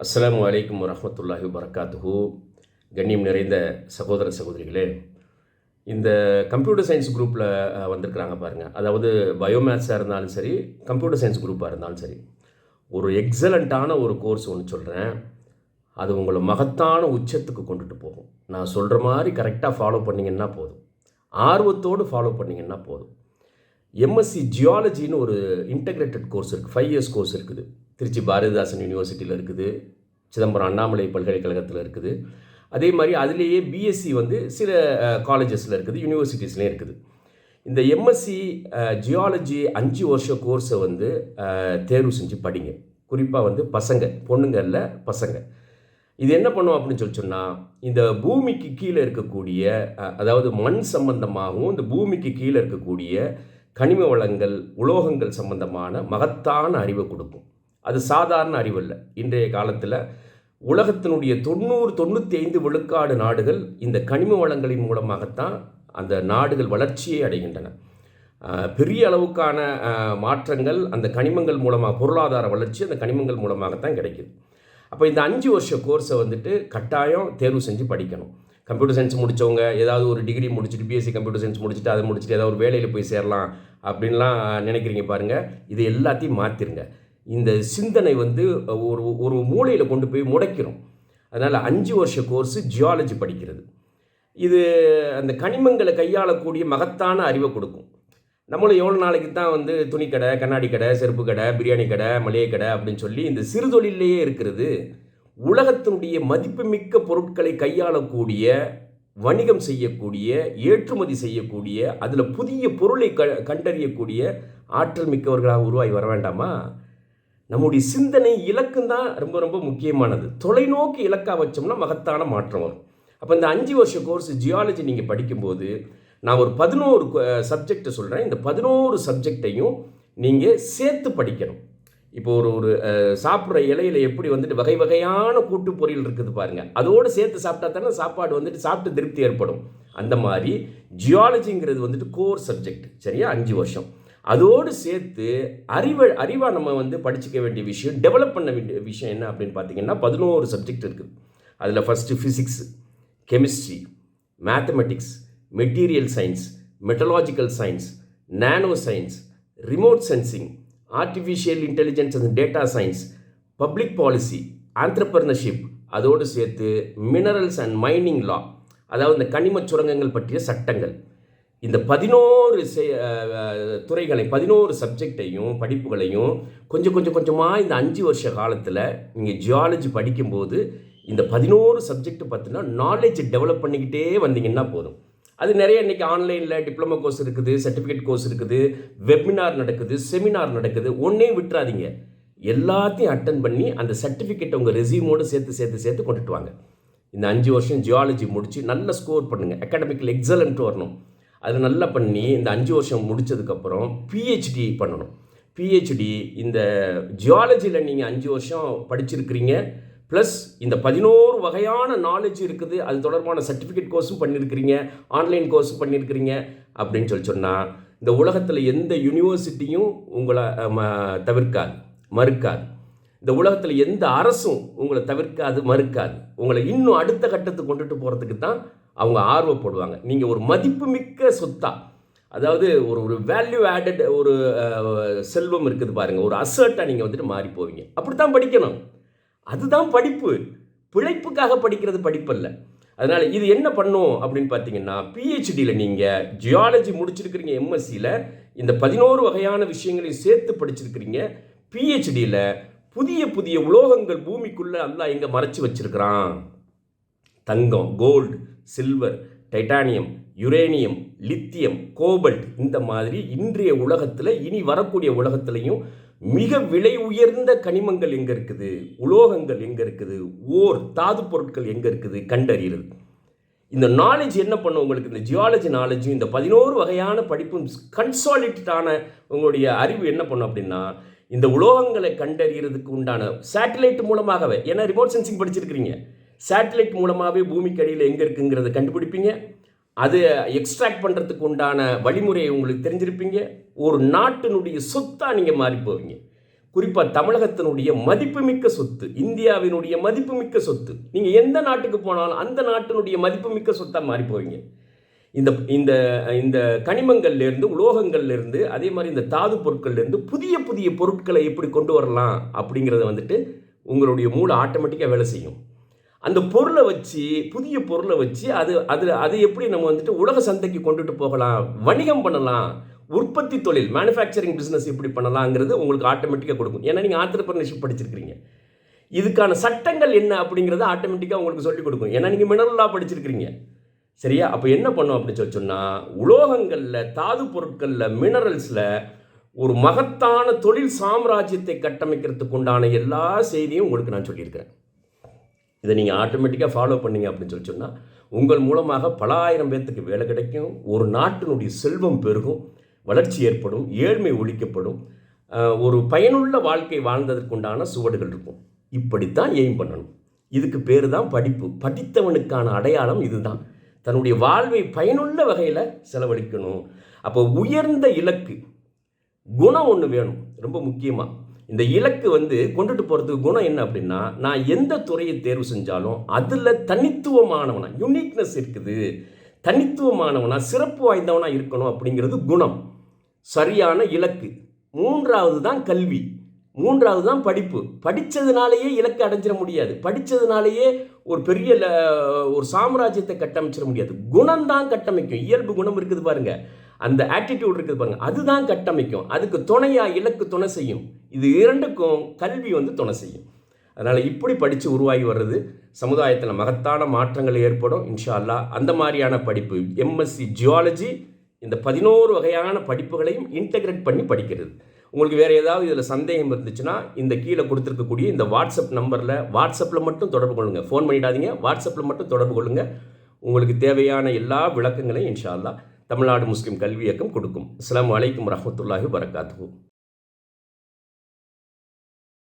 அஸ்ஸலாமு அலைக்கும் வரஹ்மத்துல்லாஹி வபரகாத்துஹு. கண்ணியம் நிறைந்த சகோதர சகோதரிகளே, இந்த கம்ப்யூட்டர் சயின்ஸ் குரூப்பில் வந்திருக்கிறாங்க பாருங்கள். அதாவது பயோமேத்ஸாக இருந்தாலும் சரி, கம்ப்யூட்டர் சயின்ஸ் குரூப்பாக இருந்தாலும் சரி, ஒரு எக்ஸலண்ட்டான ஒரு கோர்ஸ் ஒன்று சொல்கிறேன். அது உங்களை மகத்தான உச்சத்துக்கு கொண்டுட்டு போகும். நான் சொல்கிற மாதிரி கரெக்டாக ஃபாலோ பண்ணிங்கன்னா போதும், ஆர்வத்தோடு ஃபாலோ பண்ணிங்கன்னா போதும். எம்எஸ்சி ஜியாலஜின்னு ஒரு இன்டகிரேட்டட் கோர்ஸ் இருக்குது, 5 இயர்ஸ் கோர்ஸ் இருக்குது. திருச்சி பாரதிதாசன் யூனிவர்சிட்டியில் இருக்குது, சிதம்பரம் அண்ணாமலை பல்கலைக்கழகத்தில் இருக்குது. அதே மாதிரி அதுலேயே பிஎஸ்சி வந்து சில காலேஜஸில் இருக்குது, யூனிவர்சிட்டிஸ்லேயும் இருக்குது. இந்த எம்எஸ்சி ஜியாலஜி 5 வருஷ கோர்ஸை வந்து தேர்வு செஞ்சு படிங்க. குறிப்பாக வந்து பசங்க, பொண்ணுங்க இல்லை பசங்க. இது என்ன பண்ணும் அப்படின்னு சொன்னால், இந்த பூமிக்கு கீழே இருக்கக்கூடிய, அதாவது மண் சம்பந்தமாகவும் இந்த பூமிக்கு கீழே இருக்கக்கூடிய கனிம வளங்கள், உலோகங்கள் சம்பந்தமான மகத்தான அறிவை கொடுக்கும். அது சாதாரண அறிவல்ல. இன்றைய காலத்தில் உலகத்தினுடைய 90-95 விழுக்காடு நாடுகள் இந்த கனிம வளங்களின் மூலமாகத்தான் அந்த நாடுகள் வளர்ச்சியை அடைகின்றன. பெரிய அளவுக்கான மாற்றங்கள் அந்த கனிமங்கள் மூலமாக, பொருளாதார வளர்ச்சி அந்த கனிமங்கள் மூலமாகத்தான் கிடைக்குது. அப்போ இந்த 5 வருஷ கோர்ஸை வந்துட்டு கட்டாயம் தேர்வு செஞ்சு படிக்கணும். கம்ப்யூட்டர் சயின்ஸ் முடித்தவங்க ஏதாவது ஒரு டிகிரி முடிச்சுட்டு, பிஎஸ்சி கம்ப்யூட்டர் சயின்ஸ் முடிச்சுட்டு, அதை முடிச்சுட்டு ஏதாவது ஒரு வேலையில் போய் சேரலாம் அப்படின்லாம் நினைக்கிறீங்க பாருங்கள். இது எல்லாத்தையும் மாற்றிருங்க. இந்த சிந்தனை வந்து ஒரு மூலையில் கொண்டு போய் முடைக்கிறோம். அதனால் 5 வருஷ கோர்ஸு ஜியாலஜி படிக்கிறது. இது அந்த கனிமங்களை கையாளக்கூடிய மகத்தான அறிவை கொடுக்கும். நம்மளும் எவ்வளோ நாளைக்கு தான் வந்து துணி கடை, கண்ணாடி கடை, செருப்பு கடை, பிரியாணி கடை, மளிகை கடை அப்படின்னு சொல்லி இந்த சிறு தொழிலேயே இருக்கிறது. உலகத்தினுடைய மதிப்புமிக்க பொருட்களை கையாளக்கூடிய, வணிகம் செய்யக்கூடிய, ஏற்றுமதி செய்யக்கூடிய, அதில் புதிய பொருளை கண்டறியக்கூடிய ஆற்றல் மிக்கவர்களாக உருவாகி வர வேண்டாமா? நம்முடைய சிந்தனை இலக்குந்தான் ரொம்ப ரொம்ப முக்கியமானது. தொலைநோக்கி இலக்காக வச்சோம்னா மகத்தான மாற்றம் வரும். அப்போ இந்த 5 வருஷ கோர்ஸ் ஜியாலஜி நீங்கள் படிக்கும்போது, நான் ஒரு 11 சப்ஜெக்டை சொல்கிறேன். இந்த 11 சப்ஜெக்டையும் நீங்கள் சேர்த்து படிக்கணும். இப்போ ஒரு சாப்பிட்ற இலையில் எப்படி வந்துட்டு வகை வகையான கூட்டு பொரியல் இருக்குது பாருங்கள், அதோடு சேர்த்து சாப்பிட்டா தானே சாப்பாடு வந்துட்டு சாப்பிட்டு திருப்தி ஏற்படும். அந்த மாதிரி ஜியாலஜிங்கிறது வந்துட்டு கோர் சப்ஜெக்ட், சரியா? 5 வருஷம். அதோடு சேர்த்து அறிவாக நம்ம வந்து படிச்சுக்க வேண்டிய விஷயம், டெவலப் பண்ண வேண்டிய விஷயம் என்ன அப்படின்னு பார்த்தீங்கன்னா 11 சப்ஜெக்ட் இருக்குது. அதில் first physics, chemistry, mathematics, material science, metallurgical science, nano science, remote sensing, artificial intelligence and data science, public policy, entrepreneurship, அதோடு சேர்த்து மினரல்ஸ் அண்ட் மைனிங் லா, அதாவது இந்த கனிம சுரங்கங்கள் பற்றிய சட்டங்கள். இந்த 11 துறைகளை, 11 சப்ஜெக்டையும் படிப்புகளையும் கொஞ்சமாக இந்த 5 வருஷ காலத்தில் நீங்கள் ஜியாலஜி படிக்கும்போது இந்த 11 சப்ஜெக்ட் பார்த்தினா நாலேஜ் டெவலப் பண்ணிக்கிட்டே வந்தீங்கன்னா போதும். அது நிறைய இன்றைக்கி ஆன்லைனில் டிப்ளமோ கோர்ஸ் இருக்குது, சர்டிஃபிகேட் கோர்ஸ் இருக்குது, வெபினார் நடக்குது, செமினார் நடக்குது. ஒன்றே விட்டுறாதீங்க, எல்லாத்தையும் அட்டன் பண்ணி அந்த சர்டிஃபிகேட்டை உங்கள் ரெசியூமோடு சேர்த்து கொண்டுட்டு வாங்க. இந்த 5 வருஷம் ஜியாலஜி முடித்து நல்ல ஸ்கோர் பண்ணுங்கள். அகாடமிக்கில் எக்ஸலண்ட் வரணும். அது நல்லா பண்ணி இந்த 5 வருஷம் முடித்ததுக்கப்புறம் பிஹெச்டி பண்ணணும். பிஹெச்டி இந்த ஜியாலஜியில் நீங்கள் 5 வருஷம் படிச்சிருக்கிறீங்க, ப்ளஸ் இந்த 11 வகையான நாலேஜ் இருக்குது, அது தொடர்பான சர்டிஃபிகேட் கோர்ஸும் பண்ணியிருக்கிறீங்க, ஆன்லைன் கோர்ஸும் பண்ணியிருக்கிறீங்க அப்படின்னு சொன்னால் இந்த உலகத்தில் எந்த யூனிவர்சிட்டியும் உங்களை மறுக்காது. இந்த உலகத்தில் எந்த அரசும் உங்களை தவிர்க்காது, மறுக்காது. உங்களை இன்னும் அடுத்த கட்டத்துக்கு கொண்டுட்டு போகிறதுக்கு தான் அவங்க ஆர்வப்படுவாங்க. நீங்கள் ஒரு மதிப்புமிக்க சொத்தா, அதாவது ஒரு வேல்யூ ஆடட் ஒரு செல்வம் இருக்குது பாருங்கள், ஒரு அசர்ட்டாக நீங்கள் வந்துட்டு மாறி போவீங்க. அப்படித்தான் படிக்கணும். அதுதான் படிப்பு. பிழைப்புக்காக படிக்கிறது படிப்பல்ல. அதனால் இது என்ன பண்ணும் அப்படின்னு பார்த்தீங்கன்னா, பிஹெச்டியில் நீங்கள் ஜியாலஜி முடிச்சிருக்கிறீங்க, எம்எஸ்சியில் இந்த 11 வகையான விஷயங்களையும் சேர்த்து படிச்சிருக்கிறீங்க. பிஹெச்டியில் புதிய உலோகங்கள் பூமிக்குள்ளே அல்லாஹ் எங்கே மறைச்சி வச்சிருக்கிறான். தங்கம், gold, silver, titanium, uranium, lithium, cobalt, இந்த மாதிரி இன்றைய உலகத்தில் இனி வரக்கூடிய உலகத்திலையும் மிக விலை உயர்ந்த கனிமங்கள் எங்கே இருக்குது, உலோகங்கள் எங்கே இருக்குது, தாது பொருட்கள் எங்கே இருக்குது கண்டறிகிறது. இந்த நாலேஜ் என்ன பண்ணும் உங்களுக்கு? இந்த ஜியாலஜி நாலேஜும் இந்த 11 வகையான படிப்பும் கன்சாலிடேட்டான உங்களுடைய அறிவு என்ன பண்ணும் அப்படின்னா, இந்த உலோகங்களை கண்டறிகிறதுக்கு உண்டான சேட்டலைட் மூலமாகவே, ஏன்னா ரிமோட் சென்சிங் படிச்சிருக்கிறீங்க, சேட்டலைட் மூலமாகவே பூமிக்கு அடியில் எங்கே இருக்குங்கிறத கண்டுபிடிப்பீங்க. அது எக்ஸ்ட்ராக்ட் பண்ணுறதுக்கு உண்டான வழிமுறையை உங்களுக்கு தெரிஞ்சிருப்பீங்க. ஒரு நாட்டினுடைய சொத்தாக நீங்கள் மாறி போவீங்க. குறிப்பாக தமிழகத்தினுடைய மதிப்புமிக்க சொத்து, இந்தியாவினுடைய மதிப்புமிக்க சொத்து. நீங்கள் எந்த நாட்டுக்கு போனாலும் அந்த நாட்டினுடைய மதிப்புமிக்க சொத்தாக மாறி போவீங்க. இந்த இந்த இந்த கனிமங்கள்லேருந்து, உலோகங்கள்லேருந்து, அதே மாதிரி இந்த தாது பொருட்கள்லேருந்து புதிய புதிய பொருட்களை எப்படி கொண்டு வரலாம் அப்படிங்கிறத வந்துட்டு உங்களுடைய மூளை ஆட்டோமேட்டிக்காக வேலை செய்யும். அந்த பொருளை வச்சு, புதிய பொருளை வச்சு அது எப்படி நம்ம வந்துட்டு உலக சந்தைக்கு கொண்டுட்டு போகலாம், வணிகம் பண்ணலாம், உற்பத்தி தொழில் மேனுஃபேக்சரிங் பிஸ்னஸ் எப்படி பண்ணலாங்கிறது உங்களுக்கு ஆட்டோமேட்டிக்காக கொடுக்கும். ஏன்னா நீங்கள் ஆண்டர்பிரினர்ஷிப் படிச்சிருக்கிறீங்க. இதுக்கான சட்டங்கள் என்ன அப்படிங்கிறத ஆட்டோமேட்டிக்காக உங்களுக்கு சொல்லிக் கொடுக்கும். ஏன்னா நீங்கள் மினரல் லா படிச்சிருக்கிறீங்க. சரியா? அப்போ என்ன பண்ணும் அப்படின்னு சொன்னால், உலோகங்களில், தாது பொருட்களில், மினரல்ஸில் ஒரு மகத்தான தொழில் சாம்ராஜ்யத்தை கட்டமைக்கிறதுக்கு உண்டான எல்லா செய்தியும் உங்களுக்கு நான் சொல்லியிருக்கிறேன். இதை நீங்கள் ஆட்டோமேட்டிக்காக ஃபாலோ பண்ணீங்க அப்படின்னு சொன்னால், உங்கள் மூலமாக பல ஆயிரம் பேர்த்துக்கு வேலை கிடைக்கும், ஒரு நாட்டினுடைய செல்வம் பெருகும், வளர்ச்சி ஏற்படும், ஏழ்மை ஒழிக்கப்படும், ஒரு பயனுள்ள வாழ்க்கை வாழ்ந்ததற்குண்டான சுவடுகள் இருக்கும். இப்படித்தான் எய்ம் பண்ணணும். இதுக்கு பேர் தான் படிப்பு. படித்தவனுக்கான அடையாளம் இதுதான். தன்னுடைய வாழ்வை பயனுள்ள வகையில் செலவழிக்கணும். அப்போ உயர்ந்த இலக்கு, குணம் ஒன்று வேணும் ரொம்ப முக்கியமாக. இந்த இலக்கு கொண்டுட்டு போகிறதுக்கு குணம் என்ன அப்படின்னா, நான் எந்த துறையை தேர்வு செஞ்சாலும் அதில் தனித்துவமானவனா, யுனிக்னஸ் இருக்குது, தனித்துவமானவனா, சிறப்பு வாய்ந்தவனா இருக்கணும் அப்படிங்கிறது குணம். சரியான இலக்கு. மூன்றாவது தான் கல்வி, மூன்றாவது தான் படிப்பு. படித்ததுனாலேயே இலக்கு அடைஞ்சிட முடியாது, படித்ததுனாலேயே ஒரு பெரிய ஒரு சாம்ராஜ்யத்தை கட்டமைச்சிட முடியாது. குணம்தான் கட்டமைக்கும். இயல்பு குணம் இருக்குது பாருங்க, அந்த ஆட்டிடியூட் இருக்குது பாருங்க, அதுதான் கட்டமைக்கும். அதுக்கு துணையாக இலக்கு துணை செய்யும். இது இரண்டுக்கும் கல்வி துணை செய்யும். அதனால் இப்படி படித்து உருவாகி வர்றது சமுதாயத்தில் மகத்தான மாற்றங்கள் ஏற்படும் இன்ஷா அல்லாஹ். அந்த மாதிரியான படிப்பு எம்எஸ்சி ஜியாலஜி, இந்த 11 வகையான படிப்புகளையும் இன்டெகிரேட் பண்ணி படிக்கிறது. உங்களுக்கு வேறு ஏதாவது இதில் சந்தேகம் இருந்துச்சுன்னா, இந்த கீழே கொடுத்துருக்கக்கூடிய இந்த வாட்ஸ்அப் வாட்ஸ்அப்பில் மட்டும் தொடர்பு கொள்ளுங்கள். ஃபோன் பண்ணிடாதீங்க, வாட்ஸ்அப்பில் மட்டும் தொடர்பு கொள்ளுங்கள். உங்களுக்கு தேவையான எல்லா விளக்கங்களையும் இன்ஷா அல்லாஹ் தமிழ்நாடு முஸ்லீம் கல்வி இயக்கம் கொடுக்கும். அஸ்ஸலாமு அலைக்கும் வரஹ்மத்துல்லாஹி வபரகாத்துஹு.